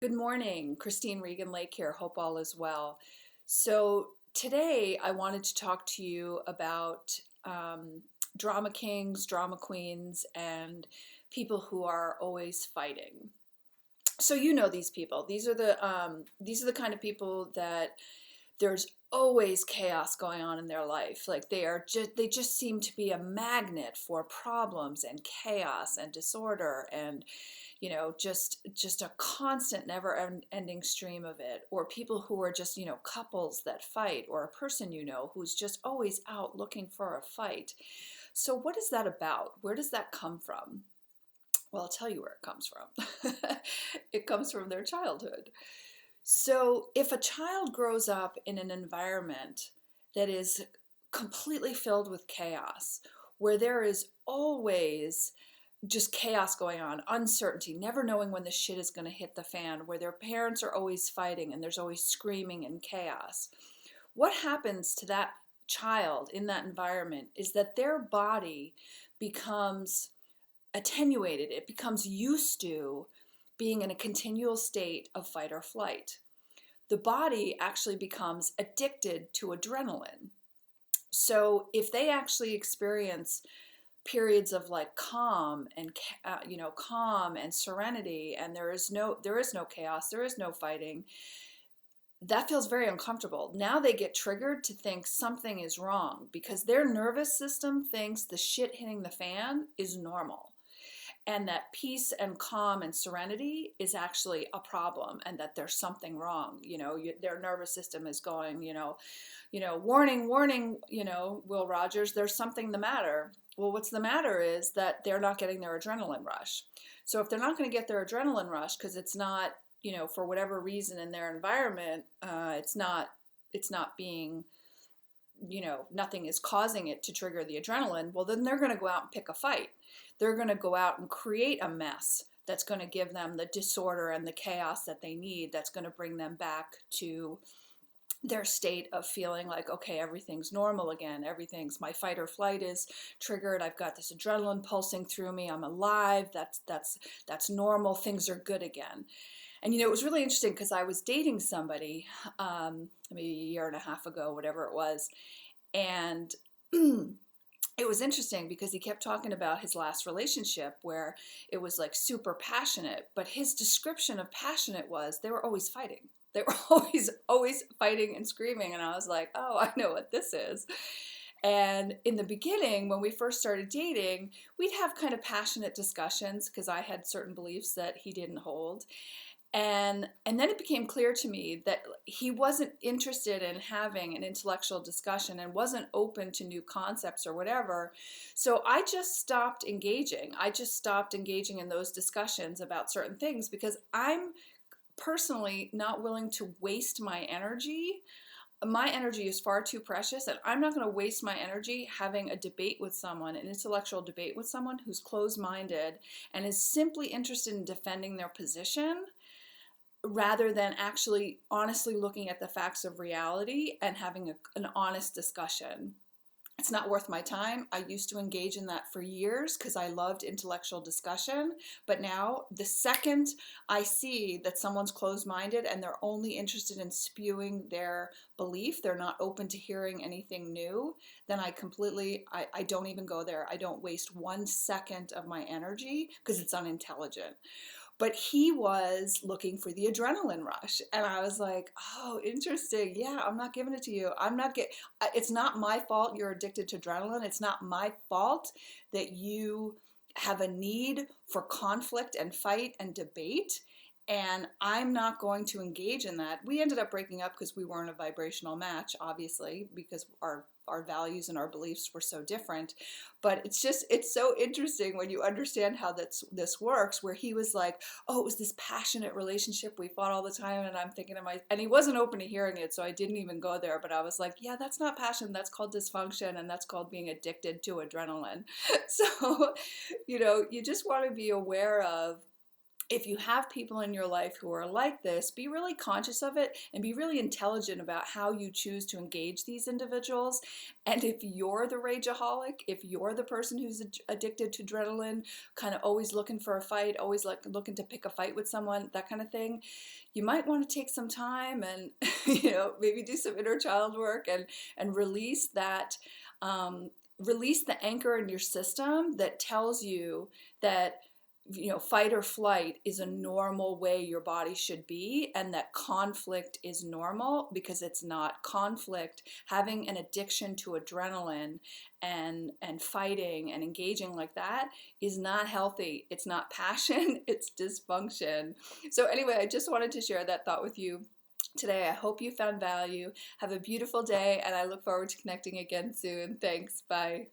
Good morning, Christine Regan Lake here. Hope all is well. So today I wanted to talk to you about drama kings, drama queens, and people who are always fighting. So you know these people. These are the kind of people that there's always chaos going on in their life. Like they just seem to be a magnet for problems and chaos and disorder and just a constant never ending stream of it. Or people who are just couples that fight, or a person who's just always out looking for a fight. So what is that about? Where does that come from? Well, I'll tell you where it comes from. It comes from their childhood. So if a child grows up in an environment that is completely filled with chaos, where there is always just chaos going on, uncertainty, never knowing when the shit is going to hit the fan, where their parents are always fighting and there's always screaming and chaos, what happens to that child in that environment is that their body becomes attenuated. It becomes used to being in a continual state of fight or flight. The body actually becomes addicted to adrenaline. So if they actually experience periods of like calm and calm and serenity, and there is no chaos, there is no fighting, that feels very uncomfortable. Now they get triggered to think something is wrong because their nervous system thinks the shit hitting the fan is normal, and that peace and calm and serenity is actually a problem, and that there's something wrong. Their nervous system is going, warning, warning, Will Rogers, there's something the matter. Well, what's the matter is that they're not getting their adrenaline rush. So if they're not going to get their adrenaline rush because it's not, for whatever reason in their environment, it's not being, nothing is causing it to trigger the adrenaline, well, then they're going to go out and pick a fight. They're going to go out and create a mess that's going to give them the disorder and the chaos that they need, that's going to bring them back to their state of feeling like, okay, everything's normal again. My fight or flight is triggered. I've got this adrenaline pulsing through me. I'm alive. That's normal. Things are good again. And it was really interesting because I was dating somebody maybe a year and a half ago, whatever it was, and it was interesting because he kept talking about his last relationship where it was like super passionate, but his description of passionate was they were always fighting. They were always fighting and screaming, and I was like, oh, I know what this is. And in the beginning, when we first started dating, we'd have kind of passionate discussions because I had certain beliefs that he didn't hold. And then it became clear to me that he wasn't interested in having an intellectual discussion and wasn't open to new concepts or whatever. So I just stopped engaging. I just stopped engaging in those discussions about certain things because I'm personally not willing to waste my energy. My energy is far too precious, and I'm not going to waste my energy having a debate with someone, an intellectual debate with someone who's closed-minded and is simply interested in defending their position, rather than actually honestly looking at the facts of reality and having an honest discussion. It's not worth my time. I used to engage in that for years because I loved intellectual discussion. But now, the second I see that someone's closed-minded and they're only interested in spewing their belief, they're not open to hearing anything new, then I don't even go there. I don't waste 1 second of my energy because it's unintelligent. But he was looking for the adrenaline rush. And I was like, oh, interesting. Yeah, I'm not giving it to you. It's not my fault you're addicted to adrenaline. It's not my fault that you have a need for conflict and fight and debate. And I'm not going to engage in that. We ended up breaking up because we weren't a vibrational match, obviously, because our values and our beliefs were so different. But it's so interesting when you understand how this works, where he was like, oh, it was this passionate relationship. We fought all the time. And I'm thinking and he wasn't open to hearing it, so I didn't even go there. But I was like, yeah, that's not passion. That's called dysfunction. And that's called being addicted to adrenaline. So, you just want to be aware of if you have people in your life who are like this, be really conscious of it and be really intelligent about how you choose to engage these individuals. And if you're the rageaholic, if you're the person who's addicted to adrenaline, kind of always looking for a fight, always like looking to pick a fight with someone, that kind of thing, you might want to take some time and maybe do some inner child work and release that. Release the anchor in your system that tells you that fight or flight is a normal way your body should be, and that conflict is normal, because it's not. Conflict, having an addiction to adrenaline and fighting and engaging like that, is not healthy. It's not passion, it's dysfunction. So anyway, I just wanted to share that thought with you today. I hope you found value. Have a beautiful day, and I look forward to connecting again soon. Thanks. Bye.